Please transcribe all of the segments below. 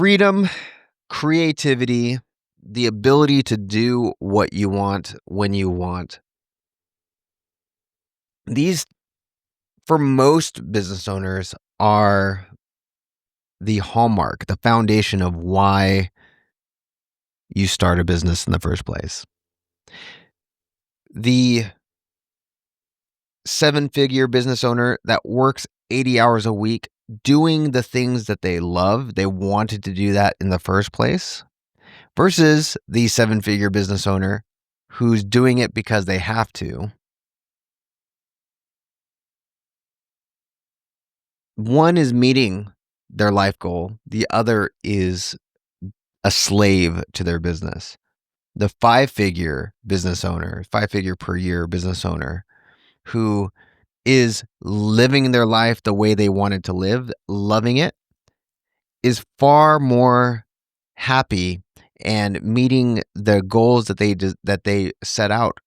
freedom, creativity, the ability to do what you want when you want. These, for most business owners, are the hallmark, the foundation of why you start a business in the first place. The seven-figure business owner that works 80 hours a week doing the things that they love, they wanted to do that in the first place, versus the seven-figure business owner who's doing it because they have to. One is meeting their life goal. The other is a slave to their business. The five-figure business owner, five-figure per year business owner who is living their life the way they wanted to live, loving it, is far more happy and meeting the goals that they set out,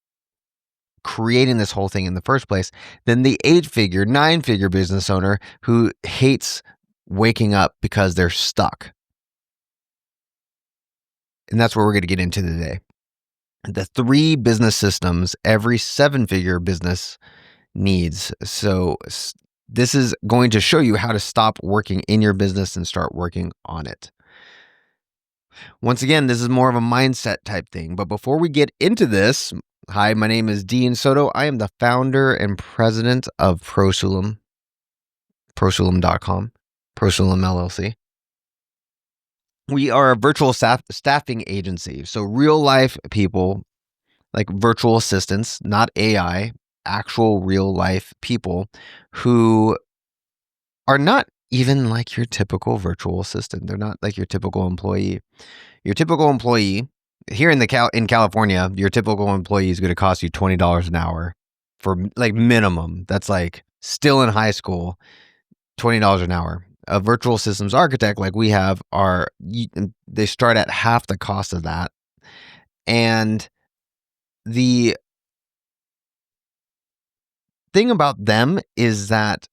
creating this whole thing in the first place, than the 8-figure, 9-figure business owner who hates waking up because they're stuck. And that's what we're going to get into today. The 3 business systems every 7-figure business needs. So this is going to show you how to stop working in your business and start working on it. Once again, this is more of a mindset type thing. But before we get into this, hi, my name is Dean Soto. I am the founder and president of Prosulum, prosulum.com, Prosulum LLC. We are a virtual staffing agency. So real life people, like virtual assistants, not AI, actual real life people who are not even like your typical virtual assistant. They're not like your typical employee. Your typical employee here in California, your typical employee is going to cost you $20 an hour for like minimum. That's like still in high school, $20 an hour. A virtual systems architect like we have they start at half the cost of that. And the thing about them is that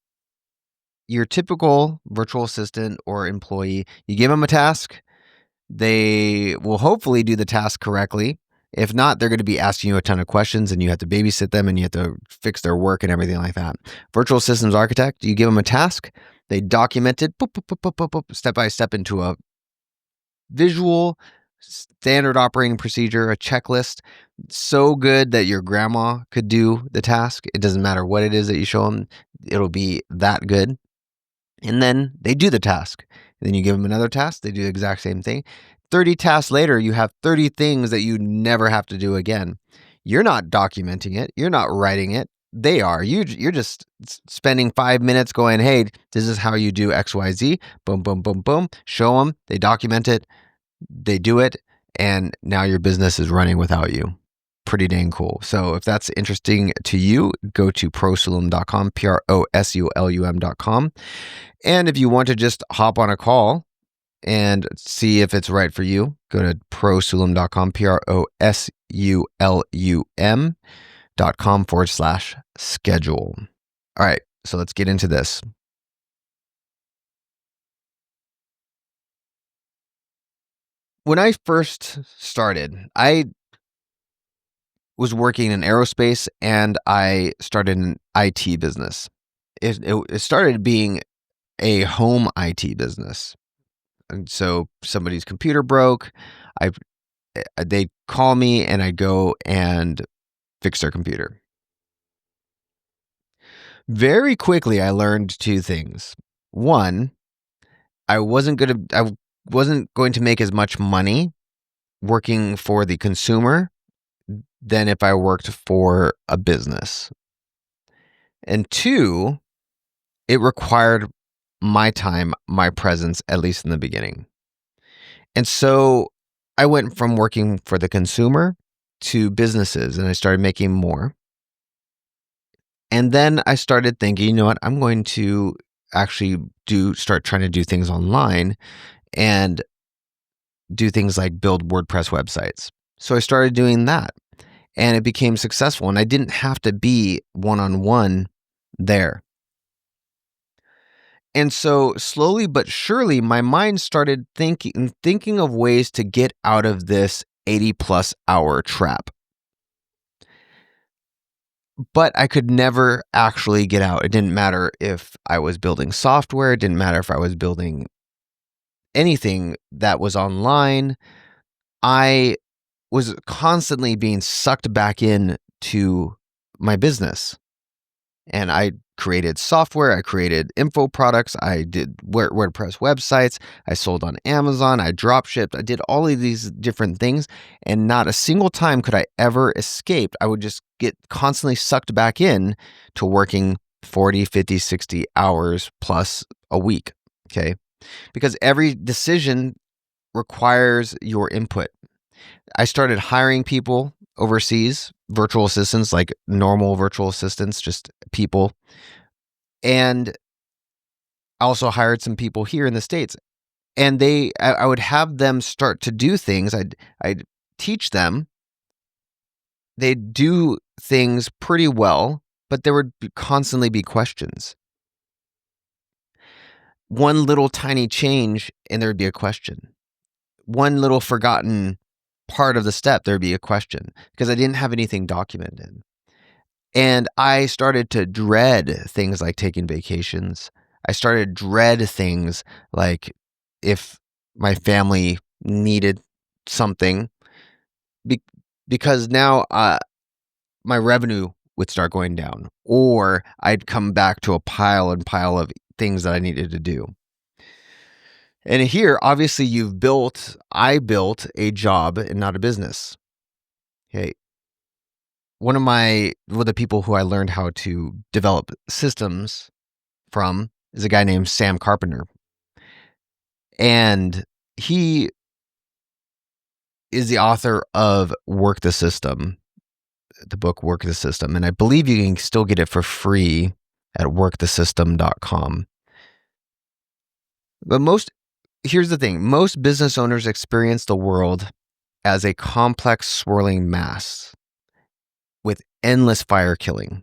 your typical virtual assistant or employee, you give them a task, they will hopefully do the task correctly. If not, they're going to be asking you a ton of questions and you have to babysit them and you have to fix their work and everything like that. Virtual systems architect, you give them a task, they document it step by step into a visual standard operating procedure, a checklist, so good that your grandma could do the task. It doesn't matter what it is that you show them, it'll be that good. And then they do the task. And then you give them another task, they do the exact same thing. 30 tasks later, you have 30 things that you never have to do again. You're not documenting it. You're not writing it. They are. You're just spending 5 minutes going, hey, this is how you do X, Y, Z. Boom, boom, boom, boom. Show them. They document it. They do it. And now your business is running without you. Pretty dang cool. So if that's interesting to you, go to prosulum.com, prosulum.com. And if you want to just hop on a call and see if it's right for you, go to prosulum.com, prosulum.com/schedule. All right, so let's get into this. When I first started, I was working in aerospace and I started an IT business. It started being a home IT business. And so somebody's computer broke, they call me and I go and fix their computer. Very quickly, I learned 2 things. One, I wasn't going to make as much money working for the consumer than if I worked for a business. And 2, it required my time, my presence, at least in the beginning. And so I went from working for the consumer to businesses and I started making more. And then I started thinking, you know what, I'm going to actually start trying to do things online and do things like build WordPress websites. So I started doing that and it became successful and I didn't have to be one-on-one there. And so slowly but surely, my mind started thinking of ways to get out of this 80+ hour trap. But I could never actually get out. It didn't matter if I was building software. It didn't matter if I was building anything that was online. I was constantly being sucked back in to my business. And I created software, I created info products, I did WordPress websites, I sold on Amazon, I drop shipped, I did all of these different things, and not a single time could I ever escape. I would just get constantly sucked back in to working 40, 50, 60 hours plus a week, okay? Because every decision requires your input. I started hiring people overseas, virtual assistants, like normal virtual assistants, just people. And I also hired some people here in the States. And I would have them start to do things. I'd teach them. They'd do things pretty well, but there would constantly be questions. One little tiny change, and there'd be a question. One little forgotten part of the step, there'd be a question because I didn't have anything documented. And I started to dread things like taking vacations. I started to dread things like if my family needed something because now my revenue would start going down, or I'd come back to a pile of things that I needed to do. And here, obviously, I built a job and not a business. Okay. One of the people who I learned how to develop systems from is a guy named Sam Carpenter. And he is the author of Work the System, the book Work the System. And I believe you can still get it for free at workthesystem.com. But here's the thing. Most business owners experience the world as a complex swirling mass with endless fire killing.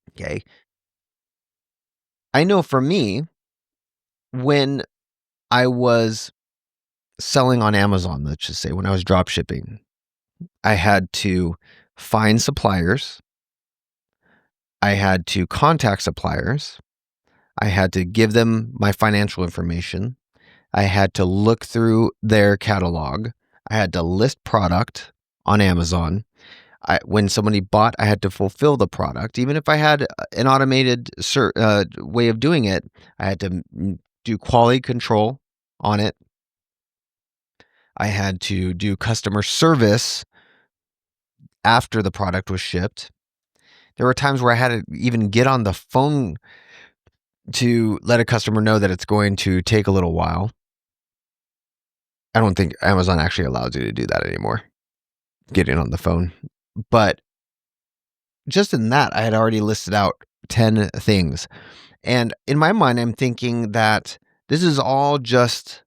Okay. I know for me, when I was selling on Amazon, let's just say, when I was drop shipping, I had to find suppliers. I had to contact suppliers. I had to give them my financial information. I had to look through their catalog. I had to list product on Amazon. When somebody bought, I had to fulfill the product. Even if I had an automated way of doing it, I had to do quality control on it. I had to do customer service after the product was shipped. There were times where I had to even get on the phone to let a customer know that it's going to take a little while. I don't think Amazon actually allows you to do that anymore, getting on the phone. But just in that, I had already listed out 10 things. And in my mind, I'm thinking that this is all just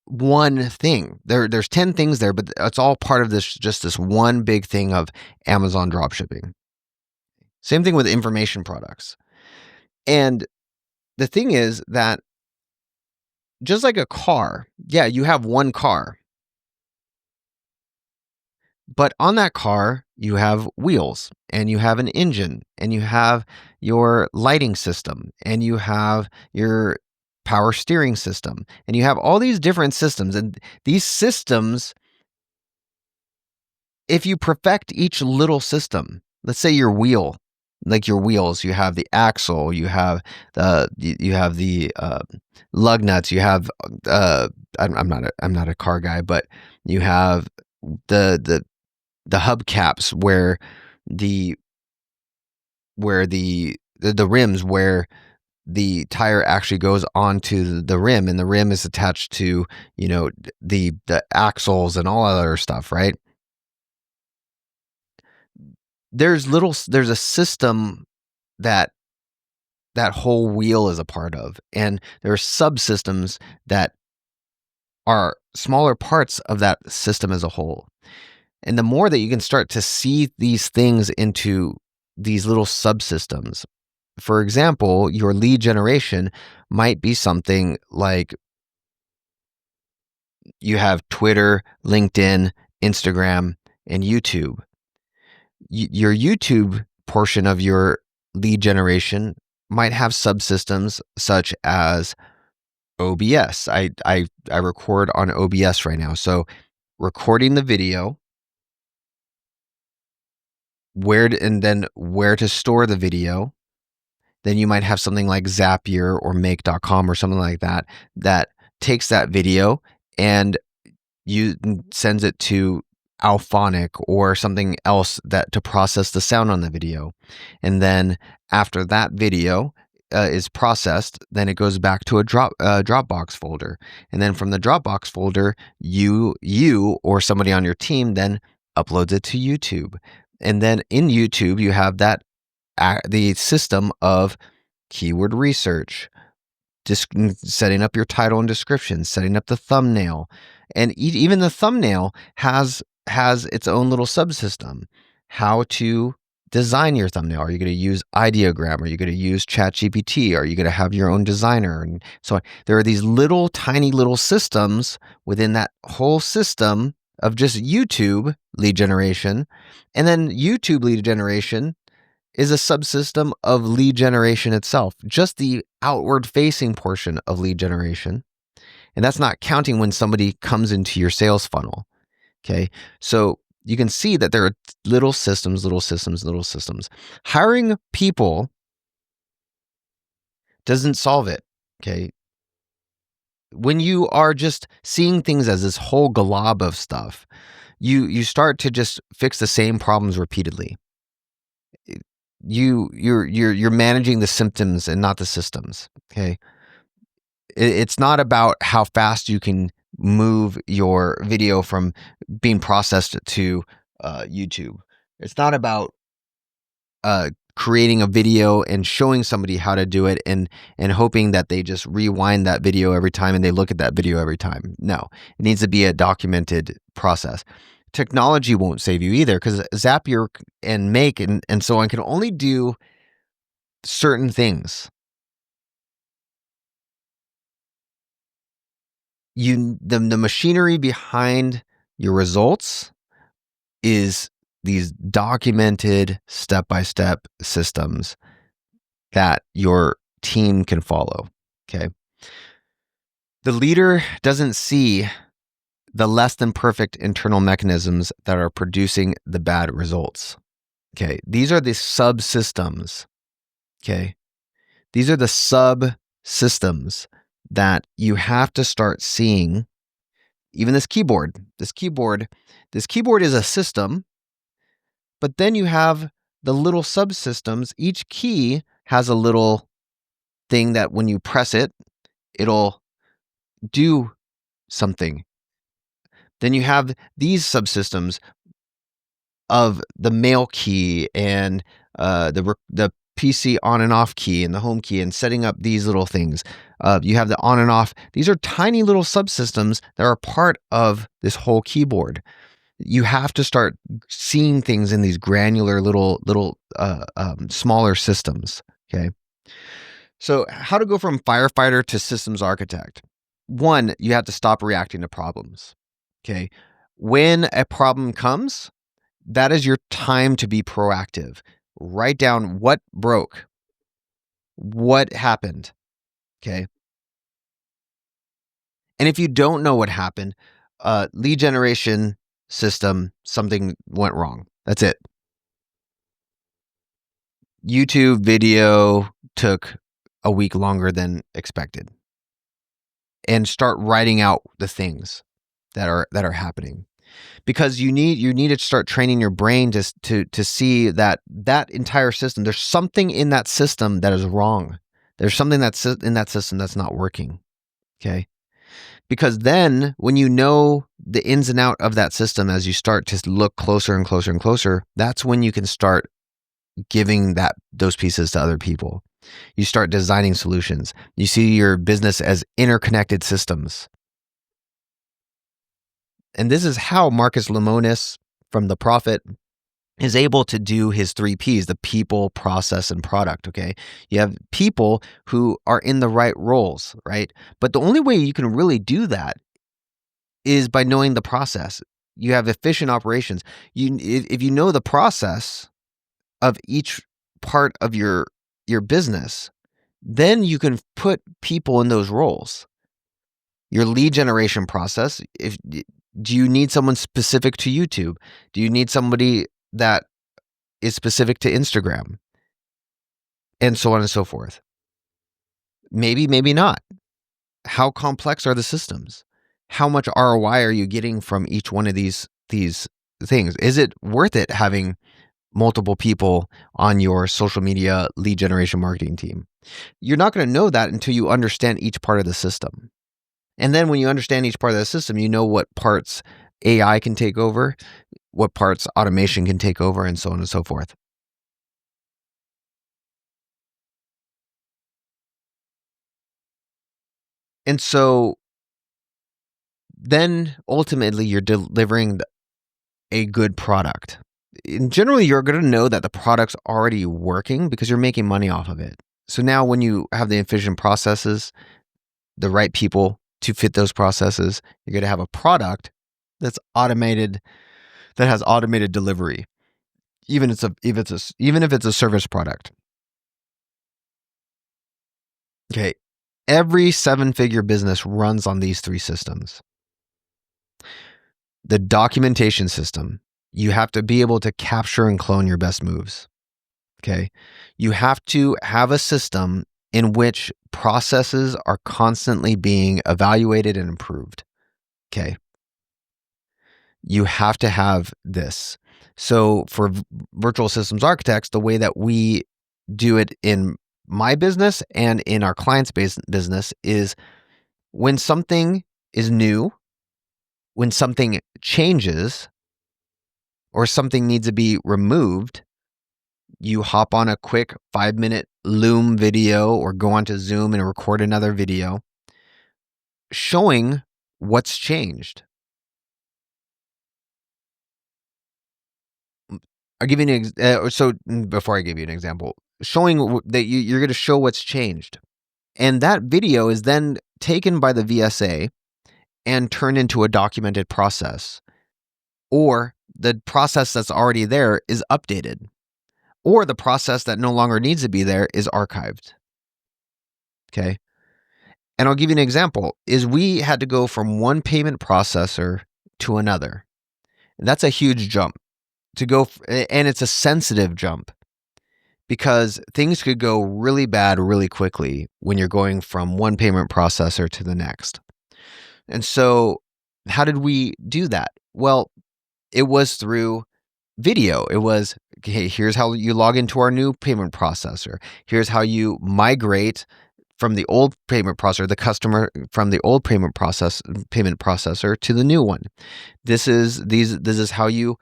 one thing. There's 10 things there, but it's all part of this one big thing of Amazon dropshipping. Same thing with information products. And the thing is that just like a car, yeah, you have one car. But on that car, you have wheels and you have an engine and you have your lighting system and you have your power steering system and you have all these different systems. And these systems, if you perfect each little system, let's say your wheel, like your wheels, you have the axle, you have the lug nuts, you have I'm not a car guy, but you have the hubcaps where the rims where the tire actually goes onto the rim, and the rim is attached to, the axles and all other stuff, right? There's a system that whole wheel is a part of, and there are subsystems that are smaller parts of that system as a whole. And the more that you can start to see these things into these little subsystems, for example, your lead generation might be something like you have Twitter, LinkedIn, Instagram, and YouTube. Your YouTube portion of your lead generation might have subsystems such as OBS. I record on OBS right now. So recording the video, and then where to store the video. Then you might have something like Zapier or make.com or something like that that takes that video and sends it to Alphonic or something else that to process the sound on the video. And then after that video is processed, then it goes back to a Dropbox folder. And then from the Dropbox folder, you or somebody on your team then uploads it to YouTube. And then in YouTube, you have that the system of keyword research, setting up your title and description, setting up the thumbnail, and even the thumbnail has its own little subsystem. How to design your thumbnail? Are you going to use Ideogram? Are you going to use ChatGPT? Are you going to have your own designer? And so on. There are these tiny little systems within that whole system of just YouTube lead generation, and then YouTube lead generation is a subsystem of lead generation itself, just the outward facing portion of lead generation. And that's not counting when somebody comes into your sales funnel. Okay. So you can see that there are little systems. Hiring people doesn't solve it. Okay. When you are just seeing things as this whole glob of stuff, you start to just fix the same problems repeatedly. You're managing the symptoms and not the systems. Okay. It's not about how fast you can move your video from being processed to YouTube. It's not about creating a video and showing somebody how to do it and hoping that they just rewind that video every time and they look at that video every time. No, it needs to be a documented process. Technology won't save you either, because Zapier and Make and so on can only do certain things. The machinery behind your results is these documented step-by-step systems that your team can follow. Okay. The leader doesn't see the less than perfect internal mechanisms that are producing the bad results. Okay. These are the subsystems. Okay. These are the subsystems that you have to start seeing. Even this keyboard is a system, but then you have the little subsystems. Each key has a little thing that when you press it, it'll do something. Then you have these subsystems of the mail key and the PC on and off key and the home key and setting up these little things. You have the on and off. These are tiny little subsystems that are part of this whole keyboard. You have to start seeing things in these granular little smaller systems. Okay. So how to go from firefighter to systems architect? One, you have to stop reacting to problems. Okay. When a problem comes, that is your time to be proactive. Write down what broke, what happened. Okay. And if you don't know what happened, lead generation system, something went wrong. That's it. YouTube video took a week longer than expected. And start writing out the things that are happening. Because you need to start training your brain to see that entire system, there's something in that system that is wrong. There's something that's in that system that's not working. Okay. Because then when you know the ins and out of that system, as you start to look closer and closer and closer, that's when you can start giving those pieces to other people. You start designing solutions. You see your business as interconnected systems. And this is how Marcus Lemonis from The Prophet is able to do his 3 Ps, the people, process, and product, okay? You have people who are in the right roles, right? But the only way you can really do that is by knowing the process. You have efficient operations. If you know the process of each part of your business, then you can put people in those roles. Your lead generation process, do you need someone specific to YouTube? Do you need somebody that is specific to Instagram? And so on and so forth. Maybe, maybe not. How complex are the systems? How much ROI are you getting from each one of these things? Is it worth it having multiple people on your social media lead generation marketing team? You're not going to know that until you understand each part of the system. And then when you understand each part of the system, you know what parts AI can take over, what parts automation can take over, and so on and so forth. And so then ultimately you're delivering a good product. And generally, you're going to know that the product's already working because you're making money off of it. So now when you have the efficient processes, the right people to fit those processes, you're going to have a product that's automated, that has automated delivery, even if it's a service product. Okay. Every 7-figure business runs on these 3 systems. The documentation system, you have to be able to capture and clone your best moves. Okay. You have to have a system in which processes are constantly being evaluated and improved. Okay. You have to have this. So for virtual systems architects, the way that we do it in my business and in our clients' business is when something is new, when something changes, or something needs to be removed, you hop on a quick 5-minute Loom video or go onto Zoom and record another video showing what's changed. I'll give you before I give you an example, showing that you're going to show what's changed. And that video is then taken by the VSA and turned into a documented process. Or the process that's already there is updated. Or the process that no longer needs to be there is archived. Okay. And I'll give you an example, is we had to go from one payment processor to another. That's a huge jump to go, and it's a sensitive jump because things could go really bad really quickly when you're going from one payment processor to the next. And so how did we do that? Well, it was through video. It was, okay, here's how you log into our new payment processor. Here's how you migrate from the old payment processor, the customer from the old payment processor to the new one. This is how you,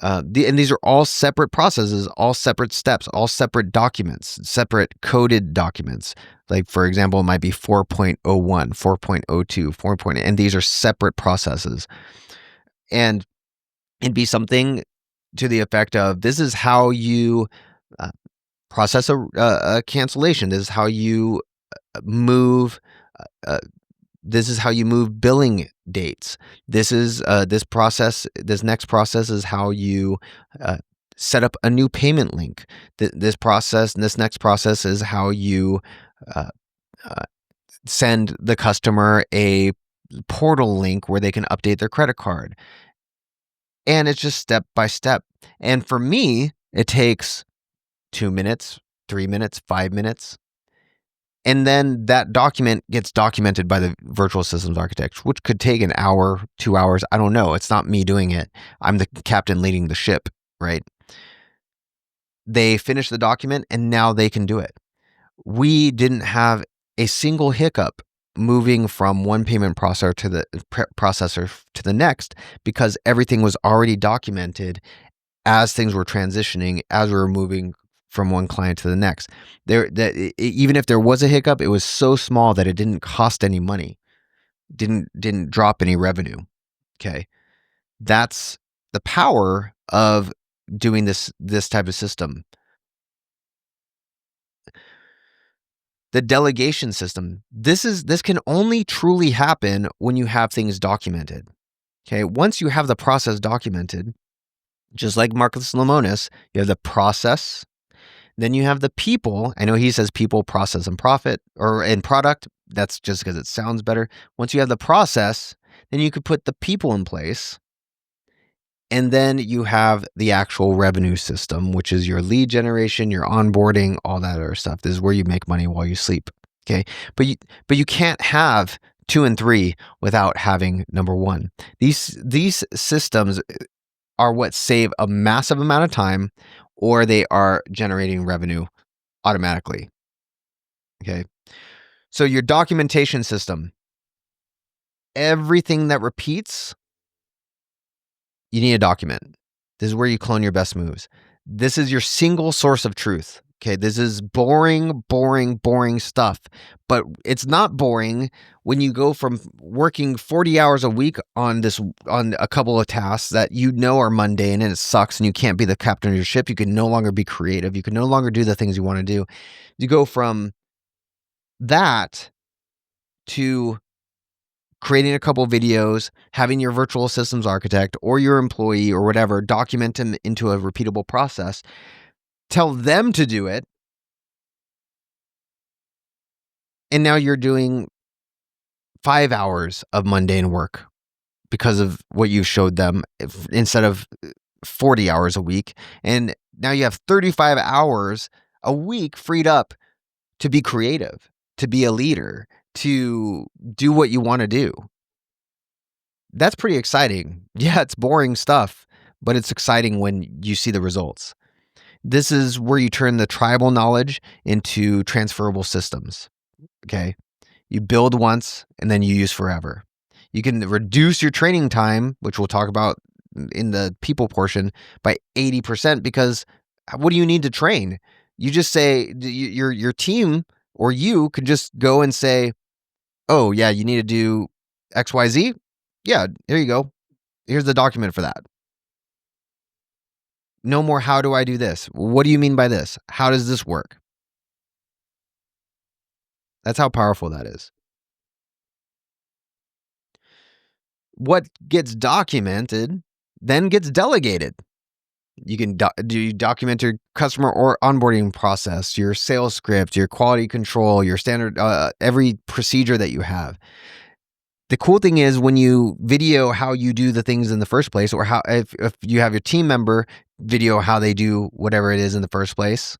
and these are all separate processes, all separate steps, all separate documents, separate coded documents. Like for example, it might be 4.01, 4.02, 4. And these are separate processes. And it'd be something to the effect of, this is how you process a cancellation. This is how you move. This is how you move billing dates. This is this next process is how you set up a new payment link. This next process is how you send the customer a portal link where they can update their credit card. And it's just step by step. And for me, it takes 2 minutes, 3 minutes, 5 minutes. And then that document gets documented by the virtual systems architect, which could take an hour, 2 hours. I don't know. It's not me doing it. I'm the captain leading the ship, right? They finish the document and now they can do it. We didn't have a single hiccup moving from one payment processor to the next because everything was already documented as things were transitioning, as we were moving from one client to the next. Even if there was a hiccup, it was so small that it didn't cost any money, didn't drop any revenue. Okay, that's the power of doing this type of system. The delegation system. This can only truly happen when you have things documented. Okay, once you have the process documented, just like Marcus Lemonis, you have the process, then you have the people. I know he says people, process, and profit, or in product. That's just because it sounds better. Once you have the process, then you could put the people in place. And then you have the actual revenue system, which is your lead generation, your onboarding, all that other stuff. This is where you make money while you sleep. Okay. But you can't have 2 and 3 without having number 1. These systems are what save a massive amount of time, or they are generating revenue automatically. Okay. So your documentation system, everything that repeats, you need a document. This is where you clone your best moves. This is your single source of truth. Okay, this is boring stuff. But it's not boring when you go from working 40 hours a week on a couple of tasks that you know are mundane and it sucks and you can't be the captain of your ship. You can no longer be creative. You can no longer do the things you want to do. You go from that to creating a couple videos, having your virtual systems architect or your employee or whatever document them into a repeatable process, tell them to do it, and now you're doing 5 hours of mundane work because of what you showed them instead of 40 hours a week. And now you have 35 hours a week freed up to be creative, to be a leader, to do what you want to do. That's pretty exciting. Yeah, it's boring stuff, but it's exciting when you see the results. This is where you turn the tribal knowledge into transferable systems. Okay. You build once and then you use forever. You can reduce your training time, which we'll talk about in the people portion, by 80% because what do you need to train? You just say your team or you could just go and say, oh, yeah, you need to do XYZ. Yeah, here you go. Here's the document for that. No more, how do I do this? What do you mean by this? How does this work? That's how powerful that is. What gets documented then gets delegated. You can document your customer or onboarding process, your sales script, your quality control, your standard, every procedure that you have. The cool thing is when you video how you do the things in the first place, or how if you have your team member video how they do whatever it is in the first place,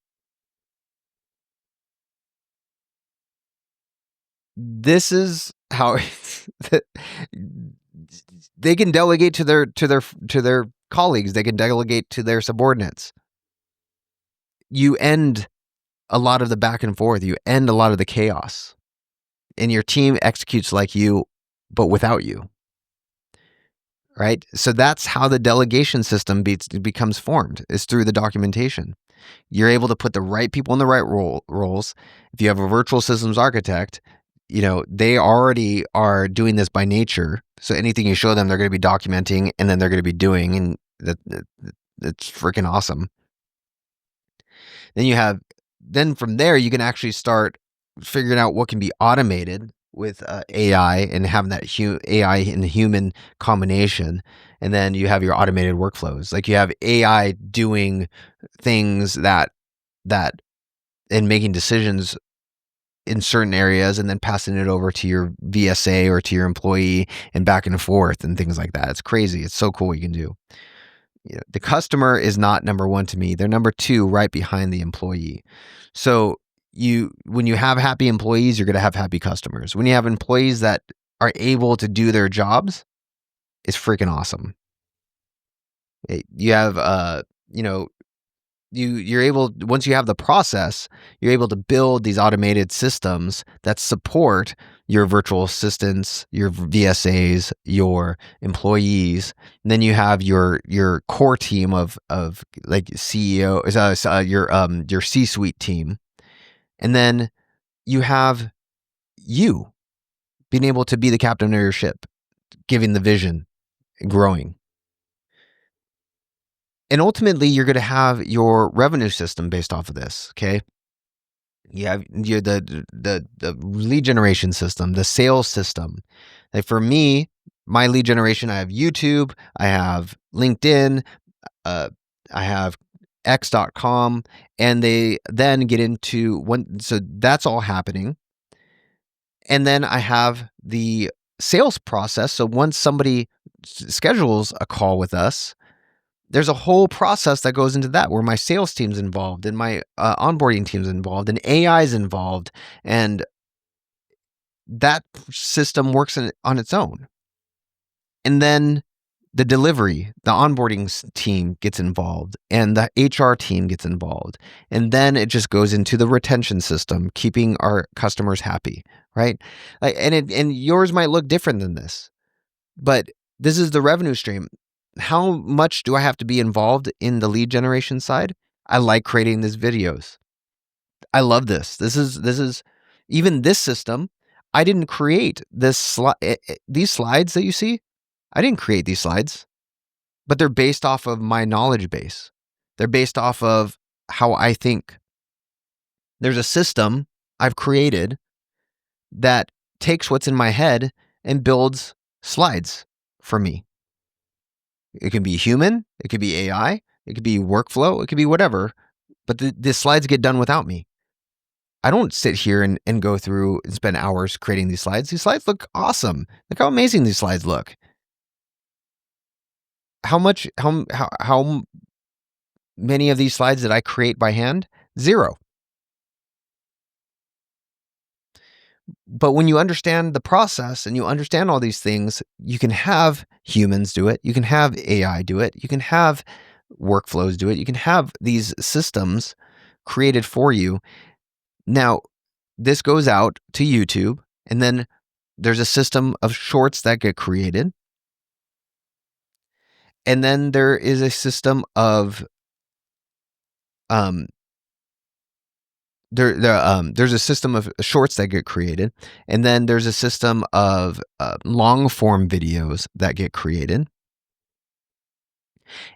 this is how they can delegate to their colleagues. They can delegate to their subordinates. You end a lot of the back and forth. You end a lot of the chaos, and your team executes like you, but without you. Right? So that's how the delegation system becomes formed, is through the documentation. You're able to put the right people in the right roles. If you have a virtual systems architect, they already are doing this by nature. So anything you show them, they're going to be documenting and then they're going to be doing, and that's freaking awesome. Then from there, you can actually start figuring out what can be automated with AI and having that AI and human combination. And then you have your automated workflows. Like you have AI doing things that and making decisions in certain areas and then passing it over to your VSA or to your employee and back and forth and things like that. It's crazy. It's so cool what you can do. The customer is not number 1 to me. They're number 2 right behind the employee. So when you have happy employees, you're going to have happy customers. When you have employees that are able to do their jobs, it's freaking awesome. You have, you're able, once you have the process, you're able to build these automated systems that support your virtual assistants, your VSAs, your employees. And then you have your core team of like CEO, your C-suite team. And then you have you being able to be the captain of your ship, giving the vision, growing. And ultimately, you're going to have your revenue system based off of this. Okay. You have the lead generation system, the sales system. Like for me, my lead generation, I have YouTube, I have LinkedIn, uh, I have X.com, and they then get into one. So that's all happening. And then I have the sales process. So once somebody schedules a call with us, there's a whole process that goes into that where my sales team's involved and my onboarding team's involved and AI is involved. And that system works on its own. And then the delivery, the onboarding team gets involved and the HR team gets involved. And then it just goes into the retention system, keeping our customers happy, right? And yours might look different than this, but this is the revenue stream. How much do I have to be involved in the lead generation side? I like creating these videos. I love this. This is even this system. I didn't create these slides that you see. I didn't create these slides, but they're based off of my knowledge base. They're based off of how I think. There's a system I've created that takes what's in my head and builds slides for me. It can be human, it could be AI, it could be workflow, it could be whatever, but the slides get done without me. I don't sit here and go through and spend hours creating these slides. These slides look awesome. Look how amazing these slides look. How many of these slides did I create by hand? 0. But when you understand the process and you understand all these things, you can have humans do it. You can have AI do it. You can have workflows do it. You can have these systems created for you. Now, this goes out to YouTube, and then there's a system of shorts that get created. And then there is a system of there's a system of shorts that get created, and then there's a system of long form videos that get created,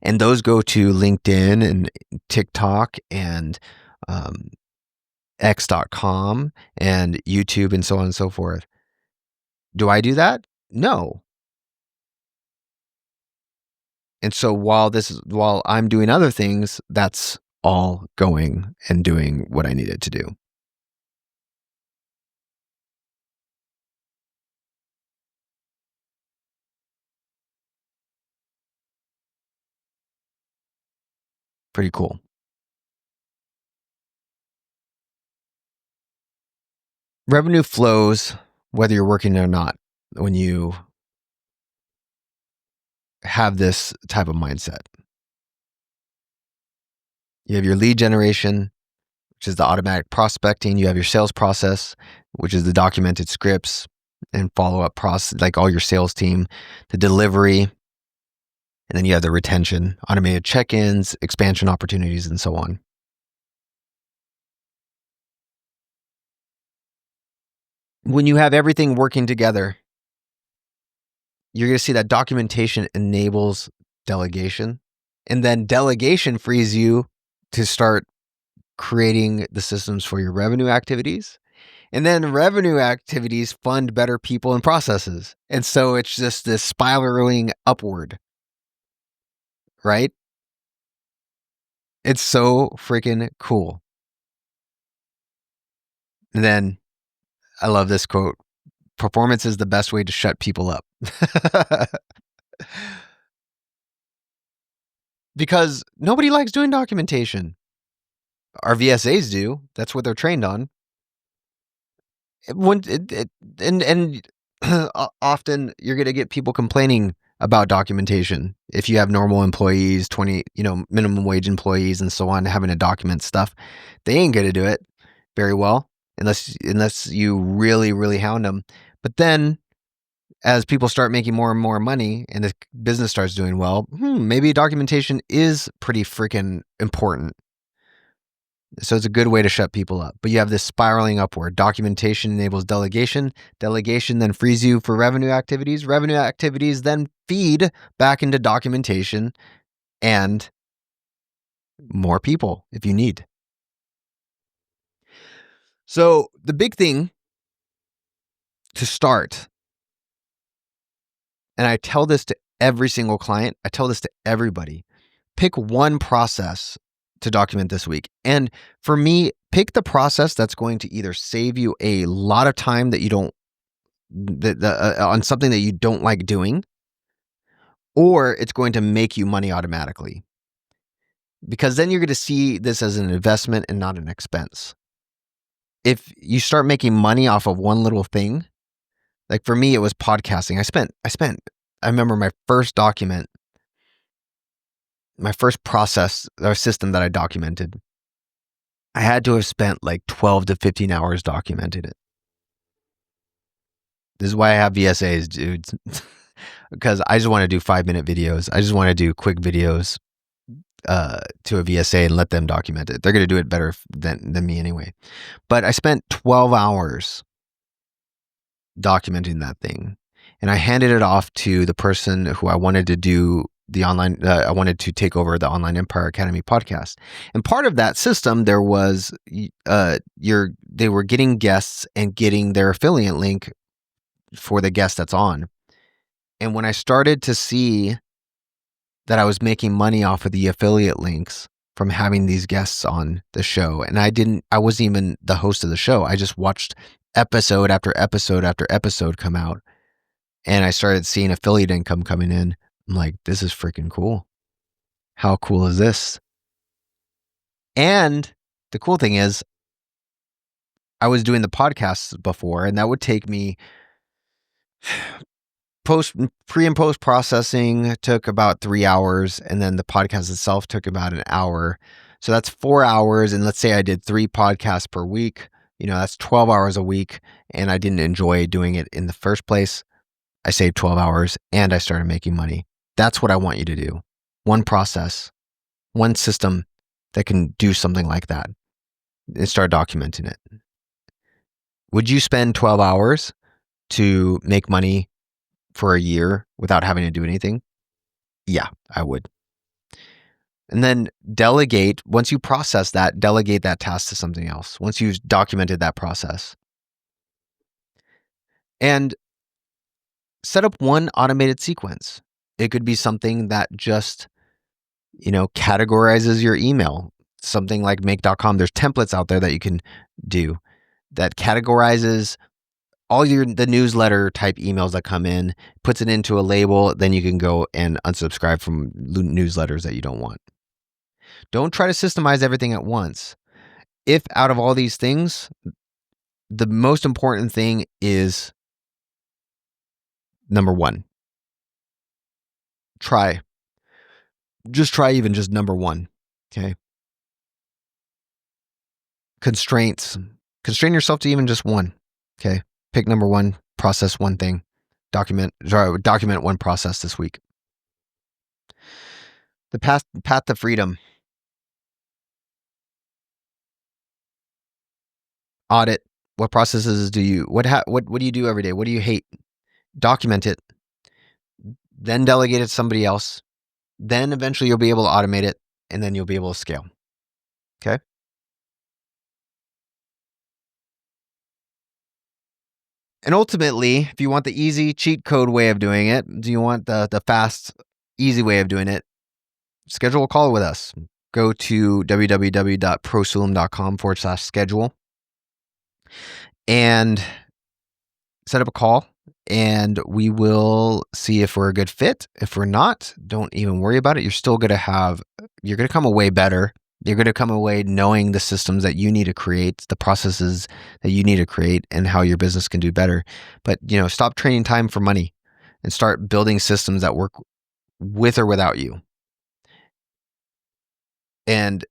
and those go to LinkedIn and TikTok and X.com and YouTube and so on and so forth. Do I do that? No. And so while I'm doing other things, that's all going and doing what I needed to do. Pretty cool. Revenue flows whether you're working or not when you have this type of mindset. You have your lead generation, which is the automatic prospecting. You have your sales process, which is the documented scripts and follow-up process, like all your sales team, the delivery, and then you have the retention, automated check-ins, expansion opportunities, and so on. When you have everything working together, you're going to see that documentation enables delegation, and then delegation frees you to start creating the systems for your revenue activities. And then revenue activities fund better people and processes. And so it's just this spiraling upward, right? It's so freaking cool. And then I love this quote: performance is the best way to shut people up. Because nobody likes doing documentation. Our VSAs do. That's what they're trained on. Often you're going to get people complaining about documentation. If you have normal employees, 20, minimum wage employees and so on, having to document stuff, they ain't going to do it very well unless you really, really hound them. But then as people start making more and more money and the business starts doing well, maybe documentation is pretty freaking important. So it's a good way to shut people up. But you have this spiraling upward. Documentation enables delegation. Delegation then frees you for revenue activities. Revenue activities then feed back into documentation and more people if you need. So the big thing to start, and I tell this to every single client, I tell this to everybody, pick one process to document this week. And for me, pick the process that's going to either save you a lot of time that you don't, on something that you don't like doing, or it's going to make you money automatically. Because then you're going to see this as an investment and not an expense. If you start making money off of one little thing, like for me, it was podcasting. I remember my first document, my first process or system that I documented, I had to have spent like 12 to 15 hours documenting it. This is why I have VSAs, dudes. Because I just want to do 5-minute videos. I just want to do quick videos to a VSA and let them document it. They're going to do it better than me anyway. But I spent 12 hours documenting that thing. And I handed it off to the person who I wanted to do the online, I wanted to take over the Online Empire Academy podcast. And part of that system, there was, they were getting guests and getting their affiliate link for the guest that's on. And when I started to see that I was making money off of the affiliate links from having these guests on the show, and I wasn't even the host of the show. I just watched episode after episode after episode come out, and I started seeing affiliate income coming in. I'm like, this is freaking cool. How cool is this? And the cool thing is, I was doing the podcasts before, and that would take me pre and post processing took about 3 hours, and then the podcast itself took about an hour. So that's 4 hours. And let's say I did 3 podcasts per week, that's 12 hours a week. And I didn't enjoy doing it in the first place. I saved 12 hours and I started making money. That's what I want you to do. One process, one system that can do something like that, and start documenting it. Would you spend 12 hours to make money for a year without having to do anything? Yeah, I would. And then delegate, once you process that, delegate that task to something else. Once you've documented that process. And set up one automated sequence. It could be something that just, categorizes your email. Something like make.com. There's templates out there that you can do that categorizes all the newsletter type emails that come in, puts it into a label, then you can go and unsubscribe from newsletters that you don't want. Don't try to systemize everything at once. If out of all these things, the most important thing is number 1. Just try even just number 1. Okay. Constraints. Constrain yourself to even just one. Okay. Pick number 1, process one thing, document one process this week. The path to freedom. Audit. What processes do you, what do you do every day? What do you hate? Document it. Then delegate it to somebody else. Then eventually you'll be able to automate it, and then you'll be able to scale. Okay. And ultimately, if you want the easy cheat code way of doing it, do you want the fast, easy way of doing it? Schedule a call with us. Go to www.prosulum.com/schedule and set up a call, and we will see if we're a good fit. If we're not, don't even worry about it. You're going to come away better. You're going to come away knowing the systems that you need to create, the processes that you need to create, and how your business can do better. But, stop trading time for money and start building systems that work with or without you. And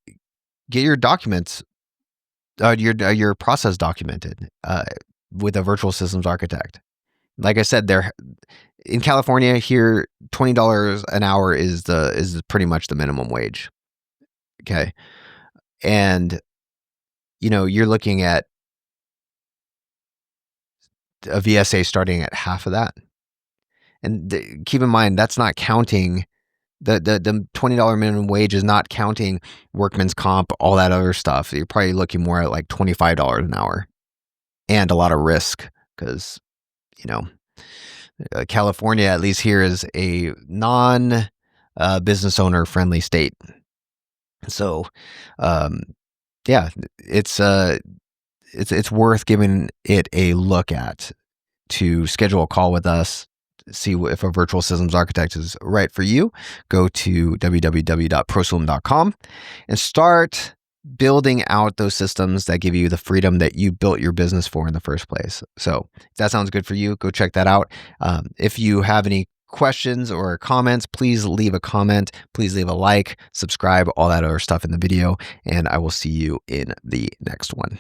get your documents, your process documented with a virtual systems architect. Like I said, they're in California here, $20 an hour is pretty much the minimum wage. Okay. And, you're looking at a VSA starting at half of that. And keep in mind, that's not counting The $20 minimum wage is not counting workman's comp, all that other stuff. You're probably looking more at like $25 an hour, and a lot of risk because, California, at least here, is a non business owner friendly state. So, yeah, it's worth giving it a look at. To schedule a call with us, see if a virtual systems architect is right for you, go to www.prosolume.com and start building out those systems that give you the freedom that you built your business for in the first place. So if that sounds good for you, go check that out. If you have any questions or comments, please leave a comment, please leave a like, subscribe, all that other stuff in the video, and I will see you in the next one.